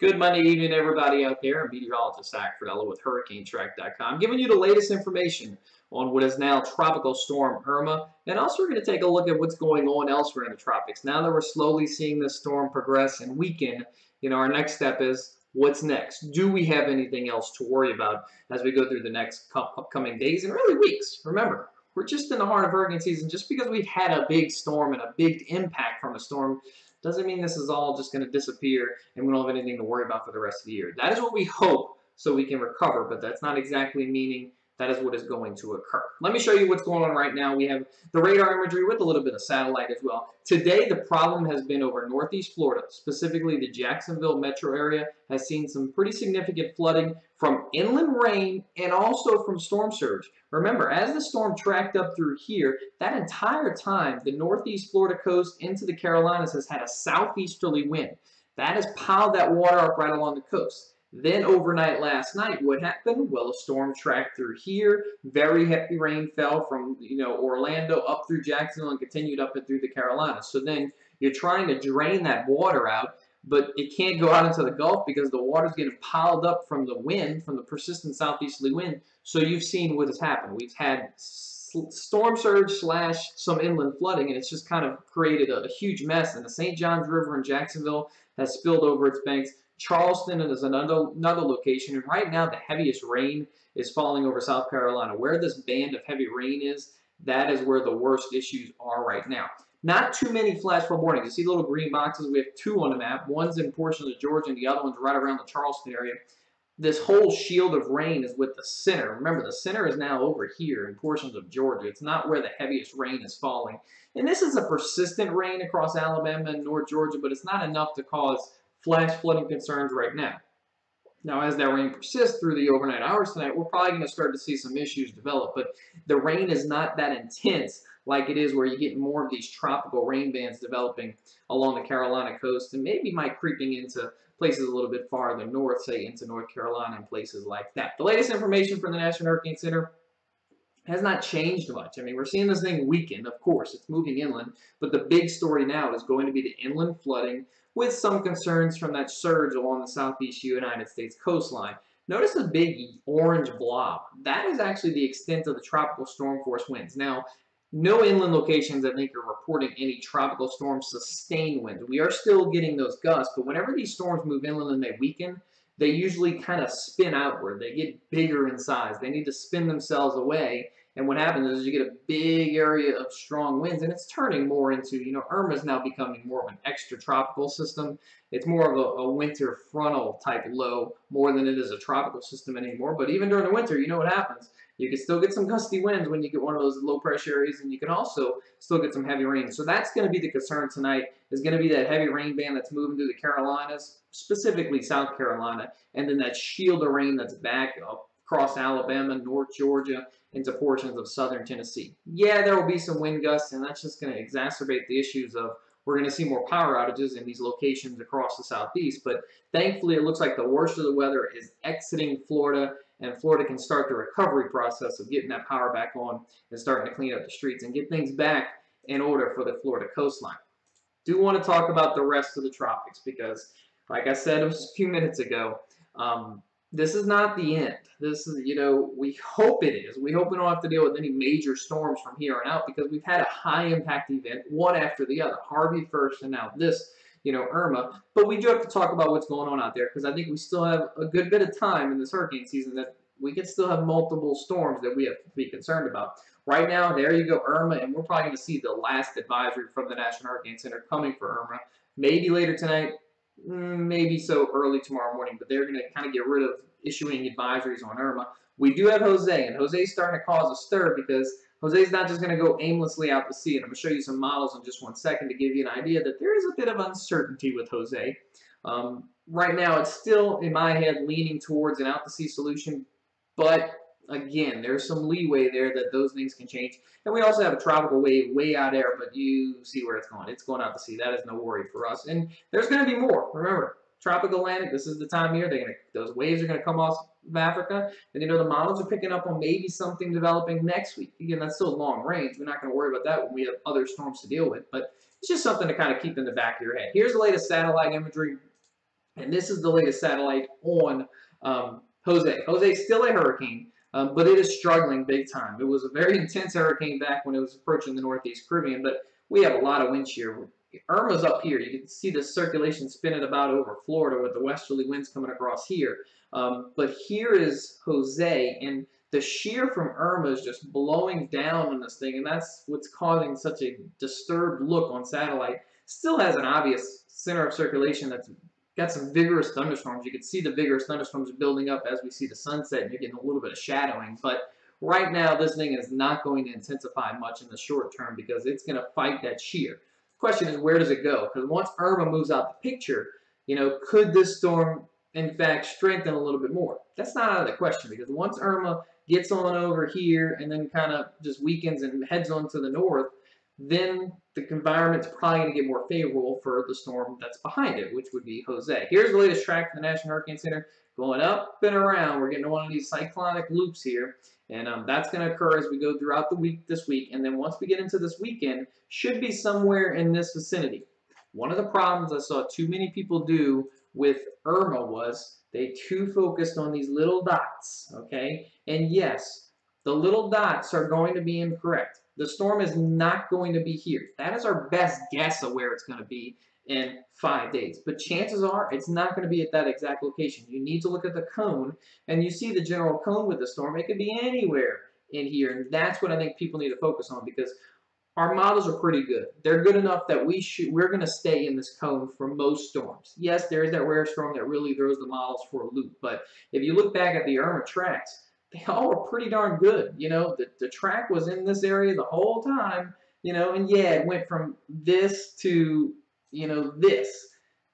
Good Monday evening, everybody out there. I'm meteorologist Zach Fridello with HurricaneTrack.com, giving you the latest information on what is now Tropical Storm Irma. And also, we're going to take a look at what's going on elsewhere in the tropics. Now that we're slowly seeing this storm progress and weaken, our next step is what's next? Do we have anything else to worry about as we go through the next upcoming days and really weeks? Remember, we're just in the heart of hurricane season. Just because we've had a big storm and a big impact from a storm doesn't mean this is all just going to disappear and we don't have anything to worry about for the rest of the year. That is what we hope so we can recover, but that's not exactly meaning that is what is going to occur. Let me show you what's going on right now. We have the radar imagery with a little bit of satellite as well. Today, the problem has been over northeast Florida, specifically the Jacksonville metro area, has seen some pretty significant flooding from inland rain and also from storm surge. Remember, as the storm tracked up through here, that entire time, the northeast Florida coast into the Carolinas has had a southeasterly wind. That has piled that water up right along the coast. Then overnight last night, what happened? Well, a storm tracked through here. Very heavy rain fell from Orlando up through Jacksonville and continued up and through the Carolinas. So then you're trying to drain that water out, but it can't go out into the Gulf because the water's getting piled up from the wind, from the persistent southeasterly wind. So you've seen what has happened. We've had storm surge / some inland flooding, and it's just kind of created a huge mess. And the St. Johns River in Jacksonville has spilled over its banks. Charleston is another location, and right now the heaviest rain is falling over South Carolina. Where this band of heavy rain is, that is where the worst issues are right now. Not too many flash flood warnings. You see the little green boxes? We have two on the map. One's in portions of Georgia, and the other one's right around the Charleston area. This whole shield of rain is with the center. Remember, the center is now over here in portions of Georgia. It's not where the heaviest rain is falling. And this is a persistent rain across Alabama and North Georgia, but it's not enough to cause flash flooding concerns right now. Now, as that rain persists through the overnight hours tonight, we're probably going to start to see some issues develop, but the rain is not that intense like it is where you get more of these tropical rain bands developing along the Carolina coast and maybe might creeping into places a little bit farther north, say into North Carolina and places like that. The latest information from the National Hurricane Center has not changed much. I mean, we're seeing this thing weaken, of course. It's moving inland, but the big story now is going to be the inland flooding with some concerns from that surge along the southeast United States coastline. Notice the big orange blob. That is actually the extent of the tropical storm force winds. Now, no inland locations, I think, are reporting any tropical storm sustained winds. We are still getting those gusts, but whenever these storms move inland and they weaken, they usually kind of spin outward. They get bigger in size. They need to spin themselves away. And what happens is you get a big area of strong winds, and it's turning more into, Irma is now becoming more of an extratropical system. It's more of a winter frontal type low more than it is a tropical system anymore. But even during the winter, you know what happens. You can still get some gusty winds when you get one of those low pressure areas, and you can also still get some heavy rain. So that's going to be the concern tonight, is going to be that heavy rain band that's moving through the Carolinas, specifically South Carolina, and then that shield of rain that's back up across Alabama, North Georgia, into portions of southern Tennessee. Yeah, there will be some wind gusts, and that's just going to exacerbate the issues of we're going to see more power outages in these locations across the southeast. But thankfully, it looks like the worst of the weather is exiting Florida, and Florida can start the recovery process of getting that power back on and starting to clean up the streets and get things back in order for the Florida coastline. Do want to talk about the rest of the tropics because, like I said a few minutes ago, this is not the end. This is, we hope it is. We hope we don't have to deal with any major storms from here on out because we've had a high-impact event, one after the other. Harvey first and now this, Irma. But we do have to talk about what's going on out there because I think we still have a good bit of time in this hurricane season that we could still have multiple storms that we have to be concerned about. Right now, there you go, Irma, and we're probably going to see the last advisory from the National Hurricane Center coming for Irma. Maybe later tonight, maybe so early tomorrow morning, but they're going to kind of get rid of issuing advisories on Irma. We do have Jose, and Jose's starting to cause a stir because Jose's not just going to go aimlessly out to sea. And I'm going to show you some models in just 1 second to give you an idea that there is a bit of uncertainty with Jose. Right now, it's still, in my head, leaning towards an out-to-sea solution, but again, there's some leeway there that those things can change. And we also have a tropical wave way out there, but you see where it's going. It's going out to sea. That is no worry for us. And there's going to be more. Remember, tropical Atlantic, this is the time of year. Those waves are going to come off of Africa. And, the models are picking up on maybe something developing next week. Again, that's still long range. We're not going to worry about that when we have other storms to deal with. But it's just something to kind of keep in the back of your head. Here's the latest satellite imagery And this is the latest satellite on Jose. Jose's still a hurricane, but it is struggling big time. It was a very intense hurricane back when it was approaching the Northeast Caribbean, but we have a lot of wind shear. Irma's up here. You can see the circulation spinning about over Florida with the westerly winds coming across here. But here is Jose, and the shear from Irma is just blowing down on this thing, and that's what's causing such a disturbed look on satellite. Still has an obvious center of circulation that's got some vigorous thunderstorms. You can see the vigorous thunderstorms building up as we see the sunset, and you're getting a little bit of shadowing. But right now, this thing is not going to intensify much in the short term because it's going to fight that shear. The question is, where does it go? Because once Irma moves out the picture, could this storm, in fact, strengthen a little bit more? That's not out of the question because once Irma gets on over here and then kind of just weakens and heads on to the north, then the environment's probably going to get more favorable for the storm that's behind it, which would be Jose. Here's the latest track from the National Hurricane Center going up and around. We're getting one of these cyclonic loops here, and that's going to occur as we go throughout the week this week. And then once we get into this weekend, should be somewhere in this vicinity. One of the problems I saw too many people do with Irma was they too focused on these little dots, okay? And yes, the little dots are going to be incorrect. The storm is not going to be here. That is our best guess of where it's going to be in 5 days. But chances are it's not going to be at that exact location. You need to look at the cone, and you see the general cone with the storm. It could be anywhere in here, and that's what I think people need to focus on because our models are pretty good. They're good enough that we're going to stay in this cone for most storms. Yes, there is that rare storm that really throws the models for a loop, but if you look back at the Irma tracks, they all were pretty darn good. The track was in this area the whole time, and yeah, it went from this to, this.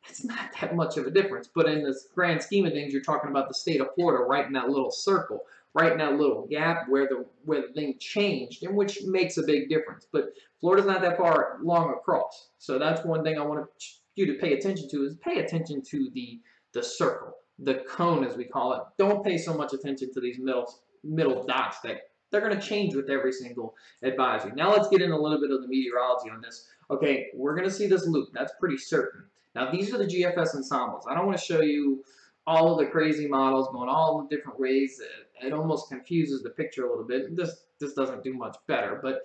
That's not that much of a difference. But in this grand scheme of things, you're talking about the state of Florida right in that little circle, right in that little gap where the thing changed, and which makes a big difference. But Florida's not that far long across. So that's one thing I want you to pay attention to is pay attention to the circle. The cone, as we call it. Don't pay so much attention to these middle dots that they're going to change with every single advisory. Now let's get into a little bit of the meteorology on this. Okay, we're going to see this loop. That's pretty certain. Now these are the GFS ensembles. I don't want to show you all of the crazy models going all the different ways. It almost confuses the picture a little bit. This doesn't do much better, but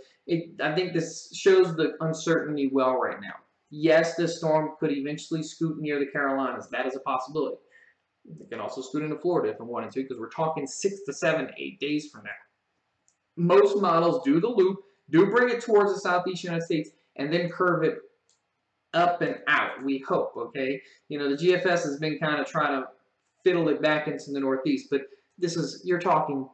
I think this shows the uncertainty well right now. Yes, this storm could eventually scoot near the Carolinas. That is a possibility. It can also scoot into Florida if it wanted to, because we're talking 6 to 7, 8 days from now. Most models do the loop, do bring it towards the southeast United States, and then curve it up and out, we hope, okay? The GFS has been kind of trying to fiddle it back into the northeast, but you're talking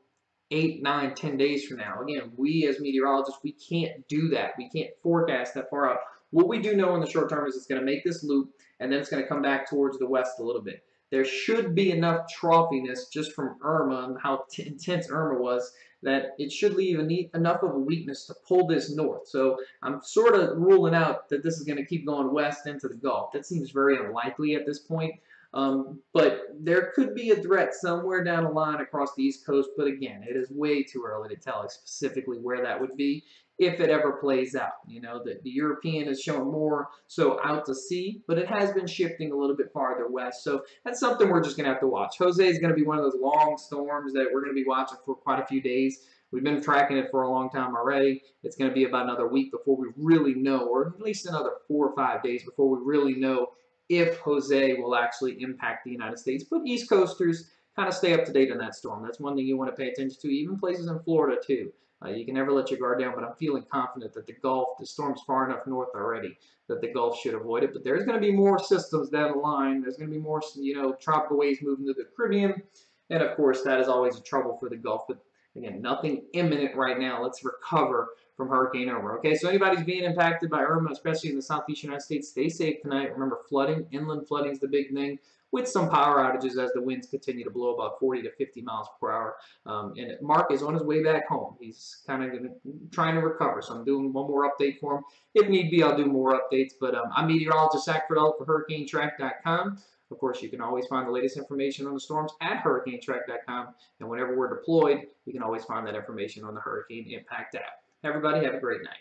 8, 9, 10 days from now. Again, we as meteorologists, we can't do that. We can't forecast that far out. What we do know in the short term is it's going to make this loop, and then it's going to come back towards the west a little bit. There should be enough troughiness just from Irma and how intense Irma was that it should leave enough of a weakness to pull this north. So I'm sort of ruling out that this is going to keep going west into the Gulf. That seems very unlikely at this point. But there could be a threat somewhere down the line across the East Coast. But again, it is way too early to tell specifically where that would be if it ever plays out. The European is showing more so out to sea, but it has been shifting a little bit farther west. So that's something we're just going to have to watch. Jose is going to be one of those long storms that we're going to be watching for quite a few days. We've been tracking it for a long time already. It's going to be about another week before we really know, or at least another 4 or 5 days before we really know if Jose will actually impact the United States. But East Coasters kind of stay up to date on that storm. That's one thing you want to pay attention to, even places in Florida too. You can never let your guard down, but I'm feeling confident that the storm's far enough north already that the Gulf should avoid it. But there's going to be more systems down the line. There's going to be more, tropical waves moving to the Caribbean. And of course, that is always a trouble for the Gulf. But again, nothing imminent right now. Let's recover from Hurricane Irma. Okay, so anybody's being impacted by Irma, especially in the southeast United States, stay safe tonight. Remember, inland flooding is the big thing, with some power outages as the winds continue to blow about 40 to 50 miles per hour. And Mark is on his way back home. He's kind of trying to recover, so I'm doing one more update for him. If need be, I'll do more updates. But I'm meteorologist Zach for HurricaneTrack.com. Of course, you can always find the latest information on the storms at HurricaneTrack.com. And whenever we're deployed, you can always find that information on the Hurricane Impact app. Everybody, have a great night.